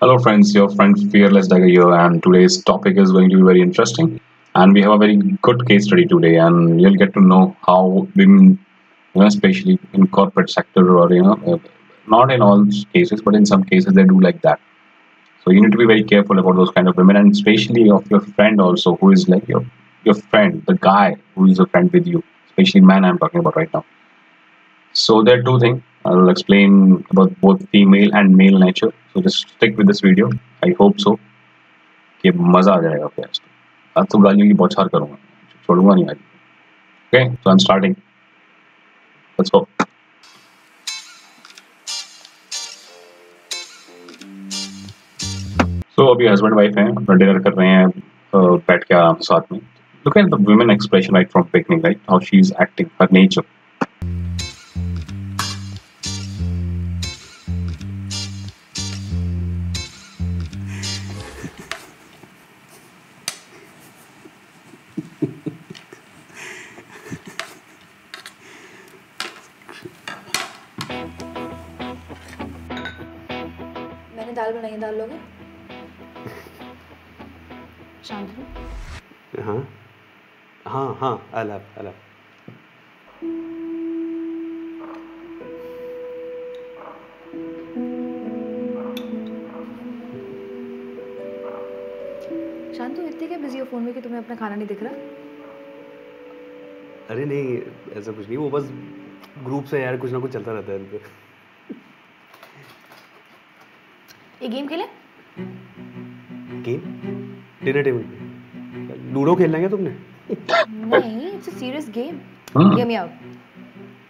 Hello, friends. Your friend Fearless Dagger here, and today's topic is going to be very interesting. And we have a very good case study today, and you'll get to know how women, especially in corporate sector, or not in all cases, but in some cases they do like that. So you need to be very careful about those kind of women, and especially of your friend also, who is like your friend, the guy who is a friend with you, especially man I'm talking about right now. So there are two things. I will explain about both female and male nature. So just stick with this video. I hope so कि मजा आ जाएगा फिर आज तो आज तो गालियों की बौछार करूंगा छोड़ूंगा नहीं आज okay so I am starting let's go so अभी हस्बैंड वाइफ हैं और डिनर कर रहे हैं बैठ के आराम से साथ में look at the women expression right from beginning right how she is acting her nature मैंने दाल बनाई है, दाल लोगे? शांति हाँ हाँ हाँ I'll have शांतु इतने क्या बिजी हो फोन में कि तुम्हें अपना खाना नहीं दिख रहा? अरे नहीं ऐसा कुछ नहीं वो बस ग्रुप से यार कुछ ना कुछ चलता रहता है इनपे ये गेम खेले? गेम डिनर टेबल पे लूडो खेलना है क्या तुमने नहीं, it's a serious game. Hear me out.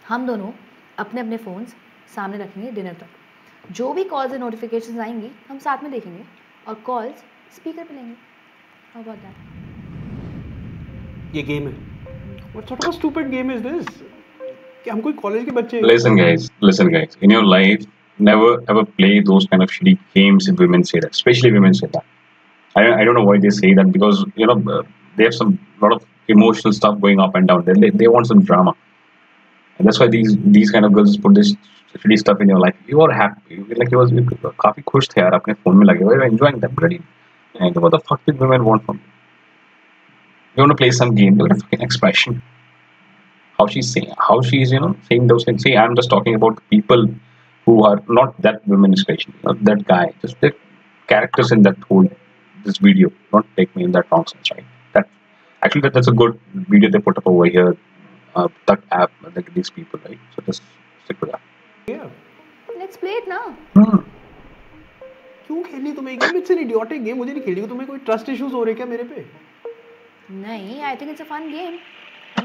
हम दोनों अपने अपने फोन्स सामने रखेंगे डिनर तक। जो भी कॉल्स और नोटिफिकेशंस आएंगी हम साथ में देखेंगे और कॉल्स स्पीकर पे लेंगे। How about that? ये गेम है what sort of stupid game is this कि हम कोई कॉलेज के बच्चे listen guys in your life never ever play those kind of shitty games if women say that especially women say that I don't know why they say that because they have some lot of emotional stuff going up and down they want some drama and that's why these kind of girls put this shitty stuff in your life you are happy like you was काफी खुश थे यार अपने phone में लगे हुए you were enjoying that bloody and what the fuck did women want from you you want to play some game look at the fucking expression how she's saying how she's saying those things see I'm just talking about people who are not that women especially not that guy just the characters in that whole this video don't take me in that wrong sense right that actually that's a good video they put up over here that app like these people right so just stick with that let's play it ना। क्यों खेलनी तुम्हें game it's an idiotic game मुझे नहीं खेलनी तुम्हें कोई trust issues हो रहे क्या मेरे पे नहीं, I think it's a fun game.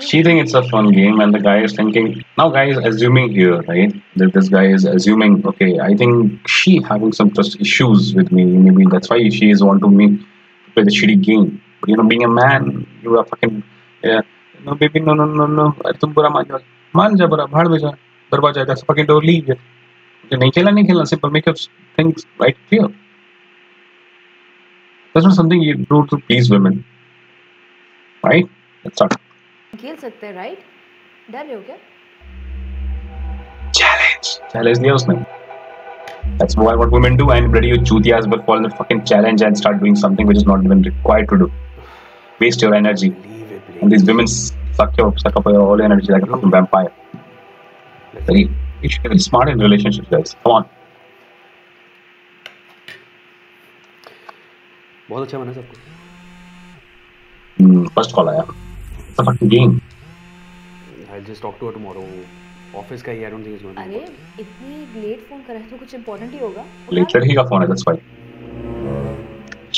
she think it's a fun game and the guy is thinking now guy is assuming here right that this guy is assuming okay I think she having some trust issues with me maybe that's why she is wanting me to play the shitty game but being a man you are fucking yeah, no baby no अरे तुम बुरा मान जा बुरा भाड़ में जा बर्बाद जाएगा fucking door leave it मुझे नहीं खेलना simple make your things right clear that's not something you do to please women right let's start खेल सकते हैं राइट? डर रहे हो क्या? challenge दिया उसने that's what women do and bloody you chutias will fall in the fucking challenge and start doing something which is not even required to do waste your energy and these women suck up your whole energy like a fucking vampire very you should be smart in relationships guys come on बहुत अच्छा बना सब कुछ first call आया it's a fucking game I'll just talk to her tomorrow office का ही I don't think it's going to अरे इतनी late phone करा है तो कुछ इम्पोर्टेंट ही होगा। लेट लड़की का फोन है that's why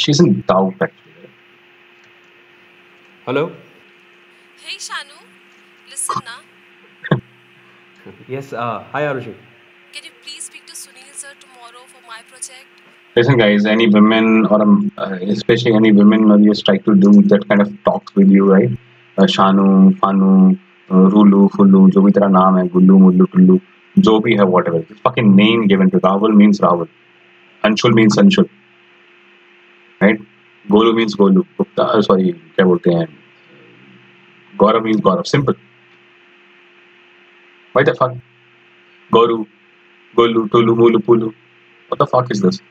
she's in doubt actually hello Hey Shanu, listen na. yes hi Arushi Can you please speak to Sunil sir tomorrow for my project? listen guys any women or especially any women when you try to do that kind of talks with you right Shanu Fanu Rulu Fulu जो भी तेरा नाम है गुल्लू मुल्लू टुल्लू जो भी है whatever the fucking name given to Rahul means Rahul Anshul means Anshul right Golu means Golu Gupta sorry क्या बोलते हैं Gaurav means Gaurav simple why the fuck Goru Golu Tulu Mulu Pulu what the fuck is this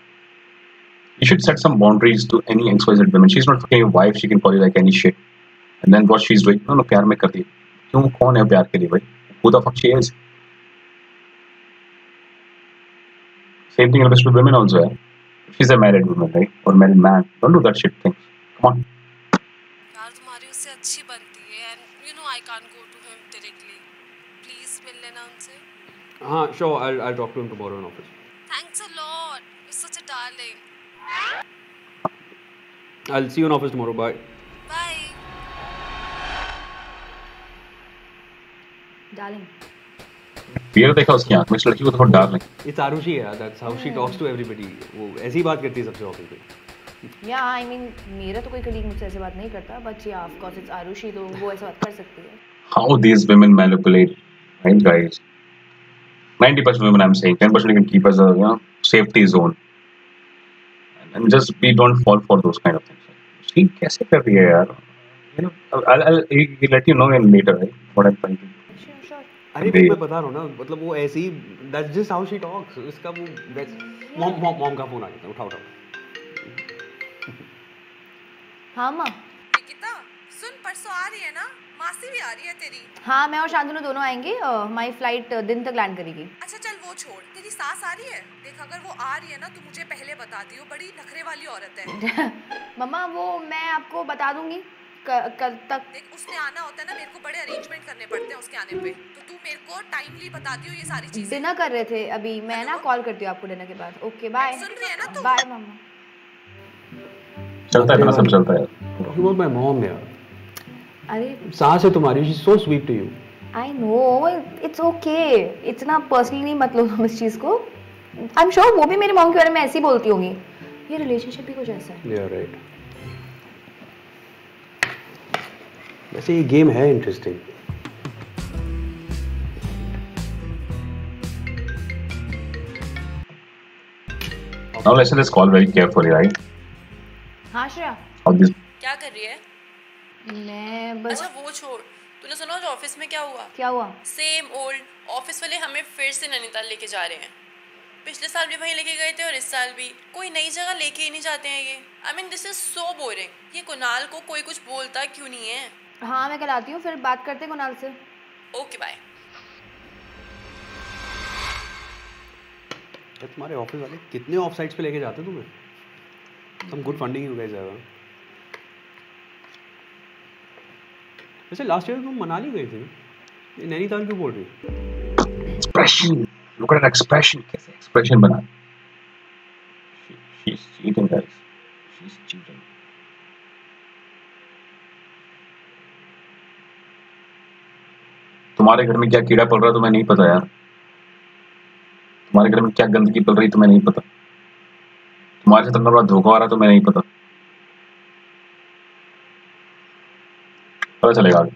You should set some boundaries to any XYZ women. She's not fucking your wife. She can call you like any shit. And then what she's doing? No, no, प्यार में कर दी. क्यों? कौन है प्यार के लिए भाई? Who the fuck she is? Same thing applies to women also. Yeah? If she's a married woman, right, or married man, don't do that shit thing. Come on. यार तुम्हारी उससे अच्छी बनती है and you know I can't go to him directly. Please मिल लेना उनसे. Sure. I'll talk to him tomorrow in office. Thanks a lot. You're such a darling. I'll see you in office tomorrow. Bye. Bye. Darling fear देखा उसकी आंख में, इस लड़की को तो darling. It's Arushi, yeah. That's how she talks to everybody. वो ऐसी बात करती है सबसे ऑफिस में. या आई मीन मेरा तो कोई कलीग मुझसे ऐसे बात नहीं करता, बट या ऑफ कोर्स इट्स आरुषि, तो वो ऐसे बात कर सकती है. How these women manipulate, right, guys? 90% women, I'm saying, 10% you can keep as a safety zone, and just don't fall for those kind of things. See, कैसे कर रही है यार? You know, I'll let you know in later, right? What I'm trying to do. Sure. अरे वो मैं बता रहा हूँ ना, मतलब वो ऐसी that's just how she talks. इसका वो मॉम का फोन आ गया, उठाओ. हाँ माँ. निकिता सुन, परसों आ रही है ना, मासी भी आ रही है तेरी. हाँ, मैं और शांतनु दोनों आएंगे. हमारी फ्लाइट दिन तक लैंड करेगी. अच्छा चल वो छोड़, तेरी सास आ रही है. देख अगर वो आ रही है ना तो मुझे पहले बता दियो, बड़ी नखरे वाली औरत है. मम्मा वो मैं आपको बता दूंगी कल तक. देख उसने आना होता है ना, मेरे को बड़े अरेंजमेंट करने पड़ते हैं उसके आने पे, तो तू मेरे को टाइमली बता दियो ये सारी चीजें. डिनर कर रहे थे अभी. मैं ना कॉल करती हूँ आपको डिनर के बाद. Okay bye. सुन रही है ना तू? बाय मम्मा. चलता है, इतना सब चलता है. You want my mom, यार. अरे सास है तुम्हारी, she's so sweet to you. I know it's okay. इतना पर्सनली नहीं मत लो तुम इस चीज़ को. आई एम श्योर वो भी मेरी मॉम के बारे में ऐसे ही बोलती होंगी. ये रिलेशनशिप भी कुछ ऐसा है. Yeah, right. वैसे ये गेम है interesting. Now listen this call very carefully, right? हाँ श्रेया. How this क्या कर रही है? मैं बस. अच्छा वो छोड़. तूने सुना जो ऑफिस में क्या हुआ? क्या हुआ? Same old. ऑफिस वाले हमें फिर से नैनीताल लेके जा रहे हैं. पिछले साल भी वहीं लेके गए थे और इस साल भी. कोई नई जगह लेके ही नहीं जाते हैं ये. I mean this is so boring. ये कुणाल को कोई कुछ बोलता क्यों नहीं है? हाँ मैं कल आती हूँ, फिर बात करते हैं कुणाल से. Okay bye. तुम्हारे ऑफिस वाले कितने ऑफ साइट्स पे लेके जाते हैं तुम्हें? Some good funding you guys have. वैसे लास्ट ईयर तुम मनाली गए थे, ये नैनीताल क्यों बोल रही हो? expression? Look at that expression. कैसे expression बना? She's cheating, guys. She's cheating. तुम्हारे घर में क्या कीड़ा पल रहा है तुम्हें नहीं पता यार. तुम्हारे घर में क्या गंदगी पल रही तुम्हें नहीं पता. तुम्हारे साथ बड़ा धोखा हो रहा तुम्हें नहीं पता. पता चलेगा आगे.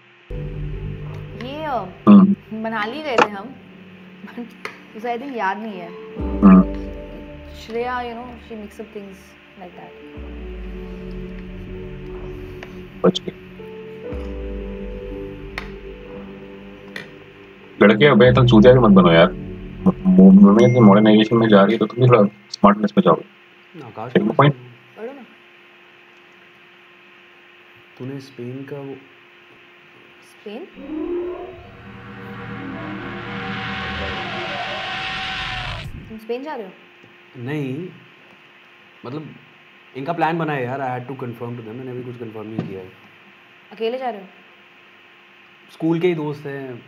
ये मनाली गए थे हम, उसे आई थिंक याद नहीं है. Shreya you know she mix up things like that. बच गए लड़के. अबे तो चूतिया भी मत बनो यार. मूवमेंट की मॉडर्नाइजेशन में जा रही है तो तुम भी थोड़ा स्मार्टनेस में जाओगे. आकाश पॉइंट. पढ़ो ना. तूने स्पेन का वो स्पेन. तुम स्पेन जा रहे हो? नहीं, मतलब इनका प्लान बना है यार. I had to confirm to them. मैंने अभी कुछ कंफर्म नहीं किया है. अकेले जा रहे हो? स्कूल के ही दोस्त हैं.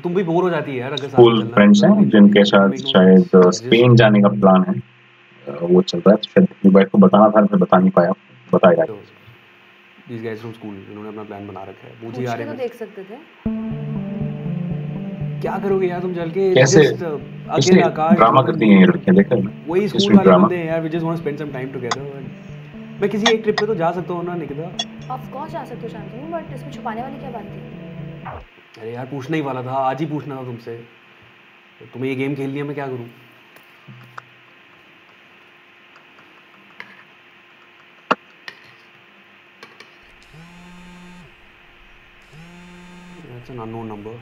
तुम भी बोर हो जाती है यार अगर साथ स्कूल चलना फ्रेंड्स होता है. हैं जिनके साथ शायद स्पेन जाने का प्लान है. वो चल रहा है. शायद भाई को बताना था, मैं बता नहीं पाया. बताएगा. These guys from school, इन्होंने अपना प्लान बना रखा है. मुझे पूछ यार के तो देख सकते थे. क्या करोगे यार तुम चल के? कैसे अकेले आकाश ड्रामा करती हैं ये लड़कियां. देखा है ना? वही स्कूल वाले बंदे हैं यार. We just want to spend some time together. मैं किसी एक ट्रिप पे तो जा सकता हूँ ना निकिता. ऑफ कोर्स जा सकते हो शांतनु, बट इसमें छुपाने वाली क्या बात थी? अरे यार पूछना ही वाला था. आज ही पूछना था तुमसे. तुम्हें ये गेम खेल लिया, मैं क्या करूँ? It's an unknown number.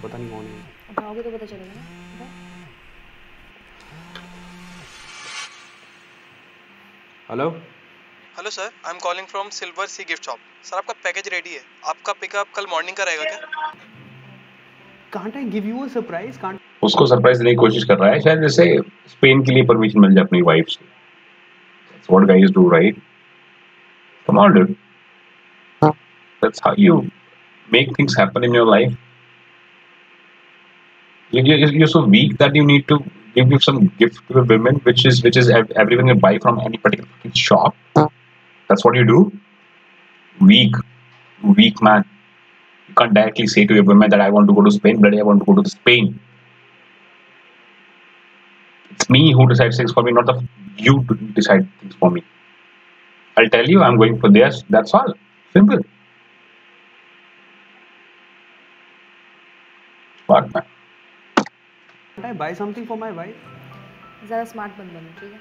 पता नहीं कौन है. उठाओगे तो पता चलेगा ना. Hello hello sir, I am calling from silver sea gift shop. Sir आपका पैकेज रेडी है, आपका पिकअप कल मॉर्निंग का रहेगा क्या? Can't I give you a surprise? Can't उसको सरप्राइज देने की कोशिश कर रहा है शायद, जैसे स्पेन के लिए परमिशन मिल जाए अपनी वाइफ से। That's what guys do, right? Come on, dude. That's how you make things happen in your life. You're so weak that you need to give some gift to the women, which is everyone can buy from any particular fucking shop. That's what you do. Weak man. You can't directly say to your women that I want to go to Spain, bloody I want to go to Spain. It's me who decides things for me, not the you to decide things for me. I'll tell you I'm going for this. That's all. Simple. Smart man. I buy something for my wife? ज़्यादा smart बन बनो, ठीक है?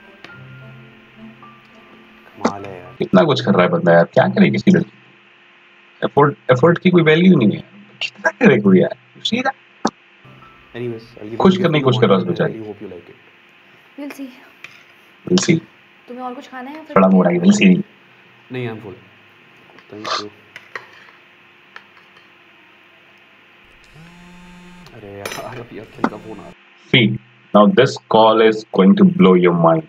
कमाल है यार। कितना कुछ कर रहा है बंदा यार, क्या करे किसी लड़की? एफर्ट की कोई वैल्यू नहीं है। कितना करे कोई यार? You see that? Anyways, I'll give खुश you करने की कोशिश कर रहा है उस I बेचारे। really hope you like it. We'll see. We'll see. तुम्हें और कुछ खाना है या फिर थोड़ा मोड़ा ही we'll see. नहीं, I'm full. Thank you. अरे यार अभी अखिल का फोन आ रहा See, now this call is going to blow your mind.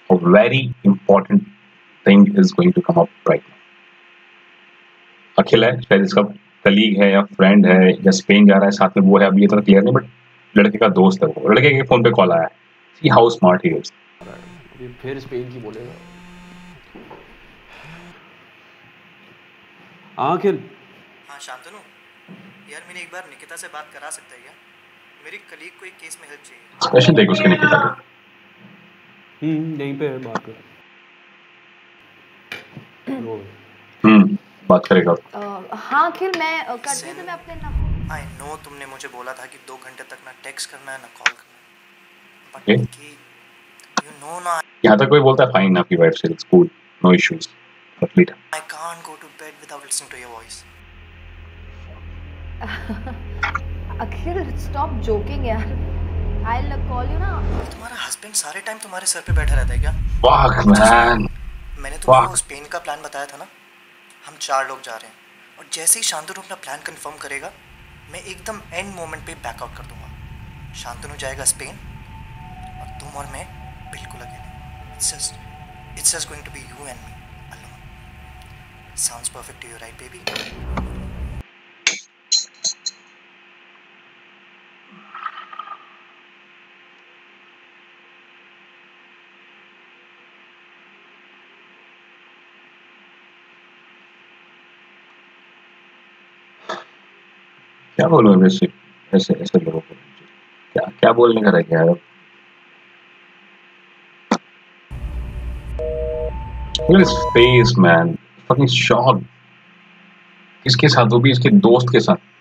A very important thing is going to come up right now. अखिल है, शायद इसका कलीग है या फ्रेंड है या स्पेन जा रहा है साथ में, वो है, अभी ये तो क्लियर नहीं, बट लड़के का दोस्त है वो। लड़के के फोन पे कॉल आया है। See how smart he is. है। अभी फिर स्पेन की बोलेगा। हाँ अखिल। हाँ शांतनु, यार मैंने एक बार निकिता से बात करा सकता है क्या? मेरी कलीग को एक केस में हेल्प चाहिए। एक्सप्रेशन देख उसके निकिता का। यहीं पे है, बात कर। वो बात करेगा। हाँ अखिल, मैं करती हूँ तुम्हें अपने ना। आई नो तुमने मुझे बोला था कि 2 घंटे तक ना टेक्स्ट करना है ना कॉल करना है, Okay. बट कि यू नो ना यहाँ तक कोई बोलता है फाइन, आपकी वाइफ से cool, no issues, complete. I can't go to bed without listening to your voice. Akhil stop joking यार। I'll call you ना। तुम्हारा हस्बैंड सारे टाइम तुम्हारे सर पे बैठा रहता है क्या? Fuck man. मैंने तुम्हें वाह। वो स्पेन का प्लान बताया था ना, हम 4 लोग जा रहे हैं और जैसे ही शांतनु अपना प्लान कंफर्म करेगा मैं एकदम एंड मोमेंट पे बैकआउट कर दूंगा। शांतनु जाएगा स्पेन और तुम और मैं बिल्कुल अकेले। It's just going to be you and me alone. Sounds perfect to you right baby? क्या बोलूं वैसे ऐसे ऐसे लोगों को, क्या क्या बोलने का रह गया यार। Look at his face, man. Fucking shocked. किसके साथ? वो भी इसके दोस्त के साथ।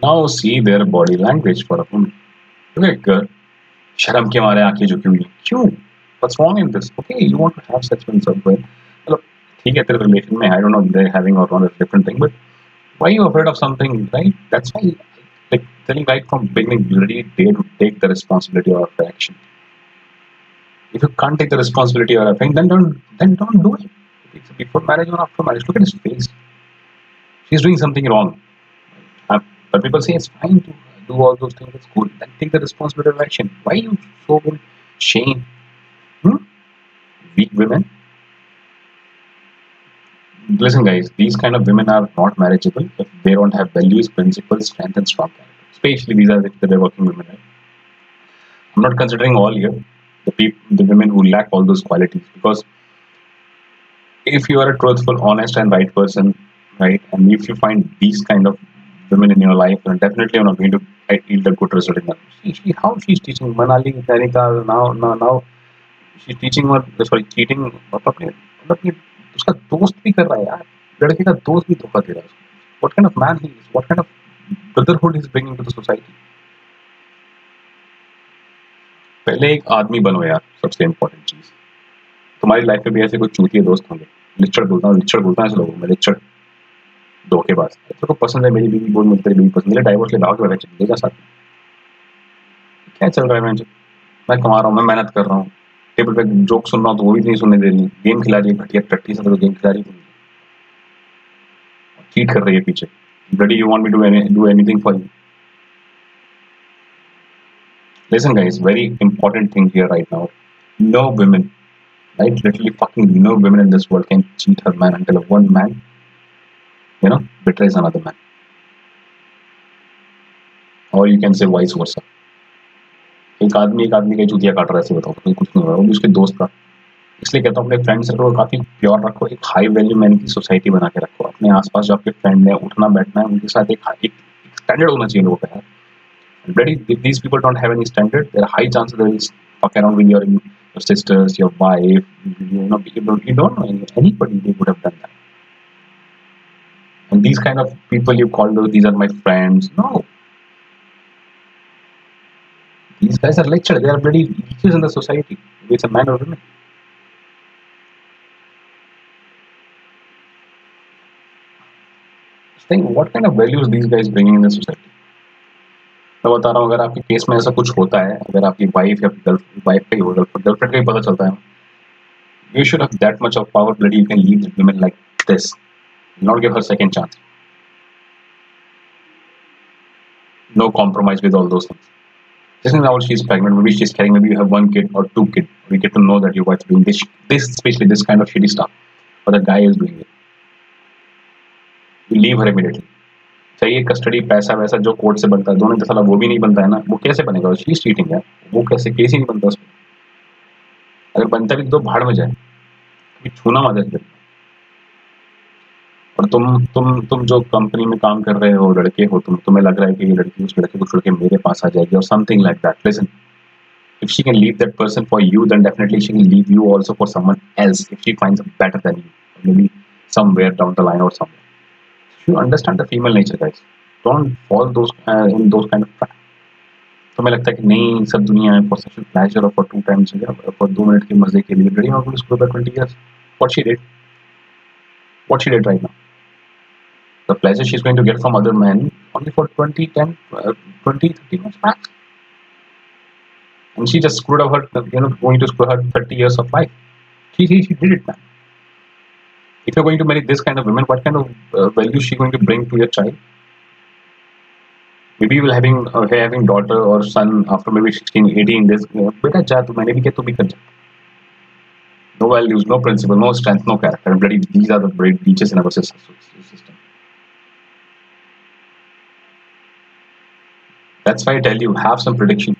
Now see their body language for a moment. Look at girl. शर्म के मारे आंखें झुकी हुई हैं। क्यों? What's wrong in this? Okay, you want to have sex with someone. मतलब ठीक है तेरे रिलेशन में, I don't know they're having or not, a different thing, but why are you afraid of something, right? That's why, like telling right from beginning, you really dare to take the responsibility of your action. If you can't take the responsibility of your thing, then don't do it. If it's before marriage or after marriage, look at his face. She's doing something wrong. But people say it's fine to do all those things. It's cool. Then take the responsibility of action. Why are you so in shame? Weak women. Listen, guys. These kind of women are not marriageable if they don't have values, principles, strength, and strong character. Especially these are the working women. Right? I'm not considering all here the women who lack all those qualities, because if you are a truthful, honest, and right person, right, and if you find these kind of women in your life, then definitely you're not going to yield a good result in that. How she's teaching Manali, Nainital, now she's teaching her, sorry, cheating अपने मतलब उसका दोस्त भी कर रहा है यार, लड़के का दोस्त भी धोखा दे रहा है उसको। What kind of man he is? What kind of brotherhood he's bringing to the society? पहले एक आदमी बनो यार, सबसे इम्पोर्टेंट चीज। तुम्हारी लाइफ में भी ऐसे कोई चूतिए दोस्त होंगे, लिच्चड़ बोलता हूँ ऐसे लोगों में, लिच्चड़ धोखेबाज। तो पसंद है मेरी बीवी, बोल मिलती है बीवी पसंद, मेरे डाइवोर्स ले भाग के चलेगा साथ में। क्या चल रहा है? मैं कमा रहा हूँ, मैं मेहनत कर रहा हूँ, टेबल पे जोक सुन रहा हूँ तो वो भी नहीं सुनने दे रही, गेम खिला रही है घटिया टट्टी से, तो गेम खिला रही है, चीट कर रही है पीछे। Bloody you want me to do anything for you? Listen guys, very important thing here right now. No women, right? Literally fucking no women in this world can cheat her man until one man, betrays another man. Or you can say vice versa. एक आदमी का चूतिया काट रहा है, ऐसे बताओ, तो कुछ नहीं हो रहा, वो भी उसके दोस्त का। इसलिए कहता हूँ अपने फ्रेंड सर्कल को काफी प्योर रखो, एक हाई वैल्यू मैन की सोसाइटी बना के रखो। अपने आसपास जो आपके फ्रेंड है, उठना बैठना है, उनके साथ एक स्टैंडर्ड होना चाहिए लोगों का। Bloody, if these people don't have any standard, there are high chances they will fuck around with your sisters, your wife. You don't know anybody they would have done that. And these kind of people you call those, these are my friends. No, these guys are lectured. They are bloody leeches in the society. If it's a man or woman. Think what kind of values these guys bringing in the society. मैं बता रहा हूँ, अगर आपके case में ऐसा कुछ होता है, अगर आपकी वाइफ या वाइफ का ही होगा, गर्लफ्रेंड का ही पता चलता है, you should have that much of power, bloody you can leave women like this, not give her second chance, no compromise with all those things. Just now she's pregnant, maybe she's carrying, maybe you have 1 kid or 2 kids, we get to know that your wife's doing this, especially this kind of shitty stuff, but the guy is doing it, you leave her immediately. चाहिए custody, पैसा वैसा जो court से बनता है, दोनों का साला वो भी नहीं बनता है ना, वो कैसे बनेगा? शी इज चीटिंग है, वो कैसे केस ही नहीं बनता उसमें। अगर बनता भी तो भाड़ में जाए, कभी छूना मत है। और तुम जो कंपनी में काम कर रहे हो, लड़के हो, तुम्हें लग रहा है कि ये लड़की उस लड़के को छोड़ के मेरे पास आ जाएगी और something like that. Listen, if she can leave that person for you, then definitely she can leave you also for someone else if she finds better than you, maybe somewhere down the line or somewhere. You understand the female nature, guys. Don't fall in those kind of traps. तो मैं लगता है कि नहीं, सब दुनिया है for sexual pleasure or for 2 times, for 2 minute के मजे के लिए। Bloody not going to screw by 20 years. What she did right now. The pleasure she's going to get from other men only for 20, 10, 20, 30 months max. And she just screwed up her, going to screw her 30 years of life. She did it, man. If you're going to marry this kind of women, what kind of value is she going to bring to your child? Maybe you will having daughter or son after maybe 16, 18 days. Beta ja, tu maine bhi kiya, tu bhi kar ja. No values, no principle, no strength, no character. And bloody, these are the great leeches in our system. That's why I tell you, have some prediction.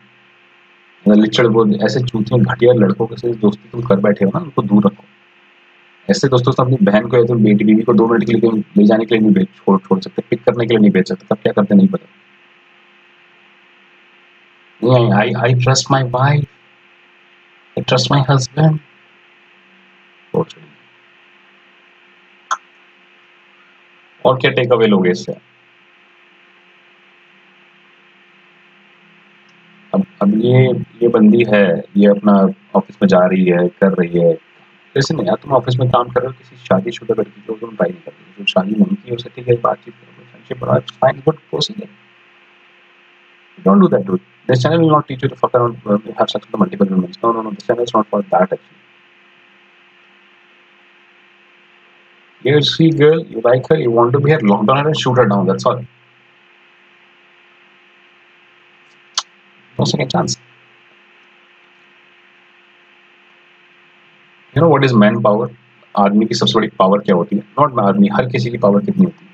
लिचड़ वो ऐसे चूतियों घटिया लड़कों के साथ दोस्ती तुम कर बैठे हो ना, उनको दूर रखो। ऐसे दोस्तों से अपनी बहन को या तो बेटी बीवी को 2 मिनट के लिए कहीं ले जाने के लिए नहीं छोड़ सकते, पिक करने के लिए नहीं भेज सकते, तब क्या करते नहीं पता। I trust my wife, I trust my husband. और क्या टेक अवे लोगे इससे? अब ये बंदी है, ये अपना ऑफिस में जा रही है, कर रही है। जैसे नहीं यार, तुम ऑफिस में काम कर रहे हो, किसी शादीशुदा लड़की को तुम ट्राई नहीं कर रहे हो, जो शादी नहीं की उससे ठीक है, बातचीत करो, फ्रेंडशिप बढ़ाओ, it's fine, good, proceed. Don't do that, dude. This channel will not teach you to fuck around, have sex with multiple women. No. This channel is not for that actually. You see girl, you like her, you want to be her, lock down her and shoot her down. That's all. No second chance. You know what is man power? आदमी की सबसे बड़ी power क्या होती है? Not आदमी, हर किसी की पावर कितनी होती है?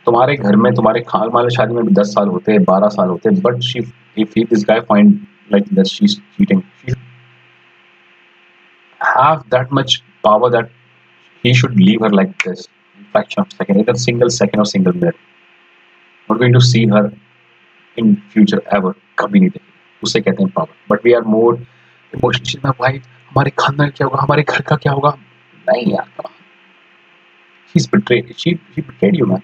तुम्हारे घर में तुम्हारे खाल शादी में भी 10 साल होते हैं, 12 साल होते हैं, but if this guy find like that she's cheating, she have that much power that he should leave her like this in fraction of a second, either single second or single minute. Not going to see her in future ever, कभी नहीं देखेंगे, उसे कहते हैं power. But we are more emotional में, भाई हमारे खानदान क्या होगा, हमारे घर का क्या होगा? नहीं यार, come on. She's betrayed. She betrayed you, man.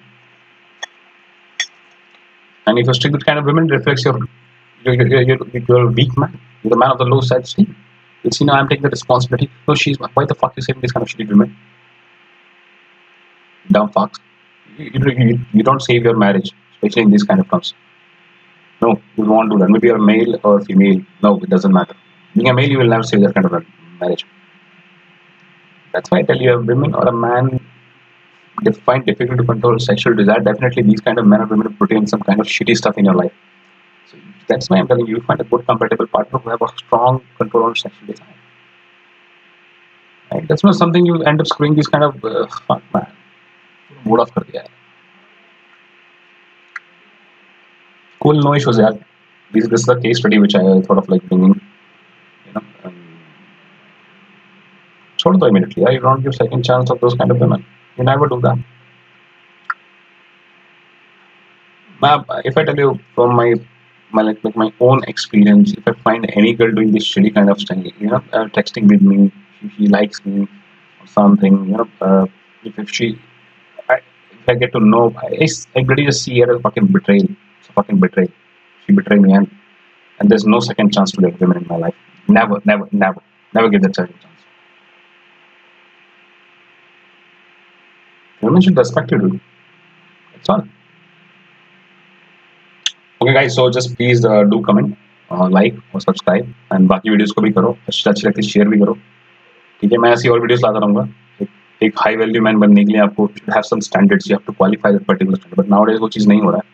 And if you stick with kind of women, it reflects your you're a weak man. You're the man of the low self-esteem. You see, now I'm taking the responsibility. No, why the fuck you saving these kind of shitty women? Dumb fucks. You don't save your marriage, especially in these kind of terms. No, you won't do that. Maybe you're a male or a female. No, it doesn't matter. Being a male, you will never save that kind of a marriage. That's why I tell you, a woman or a man find difficult to control sexual desire. Definitely, these kind of men or women put in some kind of shitty stuff in your life. So that's why I'm telling you, find a good compatible partner who have a strong control on sexual desire. Right? That's not something you end up screwing these kind of fuck man. Mood off kar diya hai. Cool, no issues, yaar. This is the case study which I thought of like bringing. You know, छोड़ दो immediately. You don't give second chance of those kind of women. You never do that. If I tell you from my own experience, if I find any girl doing this shitty kind of thing, you know, texting with me, she likes me or something, you know, if I get to know, I really just see her as fucking betrayal. It's a fucking betrayal. She betrayed me, and there's no second chance to get women in my life. Never give that second chance. Women should respect you, dude. That's all. Okay guys, so just please do comment, like और subscribe and बाकी videos को भी करो, अच्छी लगती है share भी करो, ठीक है। मैं ऐसी और वीडियोस लाता रहूँगा। एक हाई वैल्यू मैन बनने के लिए आपको have some standards, you have to qualify that particular standard, but nowadays वो चीज़ नहीं हो रहा है,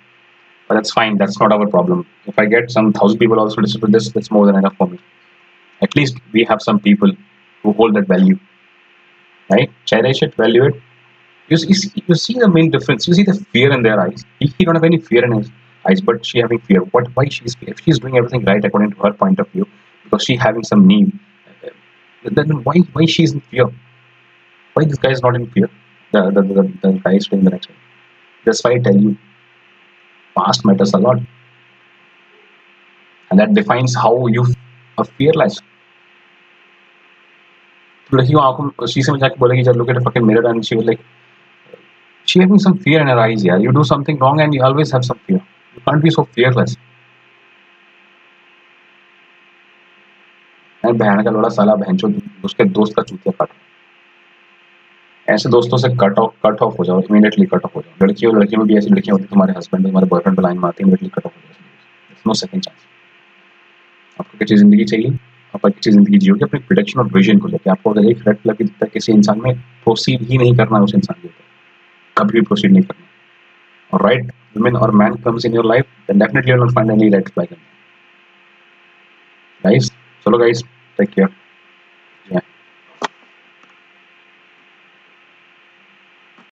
but that's fine, that's not our problem. If I get some 1,000 people also listen to this, that's more than enough for me. At least we have some people who hold that value, right? Cherish it, value it. You see the main difference. You see the fear in their eyes. He don't have any fear in his eyes, but she having fear. Why she's fear? If she's doing everything right according to her point of view, because she having some need, then why she's in fear? Why this guy is not in fear? The guy is doing the next one. That's why I tell you, past matters a lot, and that defines how you are fearless. लड़की आंखों शीशे में जाके बोलेगी, just look at a fucking mirror, and she was like, she having some fear in her eyes. Yeah, you do something wrong and you always have some fear. You can't be so fearless. मैं बहन का लोड़ा साला बहनचो उसके दोस्त का चूतिया काटो। ऐसे दोस्तों से कट ऑफ हो जाओ, इमीडिएटली कट ऑफ हो जाओ। लड़कियों में भी ऐसी लड़कियां होती हैं, तुम्हारे हस्बैंड तुम्हारे बॉयफ्रेंड पे लाइन मारती है, इमीडिएटली कट ऑफ हो जाओ। No second chance. आपको किसी जिंदगी चाहिए, आप किसी जिंदगी जियोगे अपनी प्रोटेक्शन और विजन को लेकर। आपको अगर एक रेड फ्लैग दिखता है किसी इंसान में, प्रोसीड ही नहीं करना उस इंसान के ऊपर, कभी भी प्रोसीड नहीं करना। और right women or man comes in your life, then definitely you will not find any red flag in them. Guys, chalo guys, take care.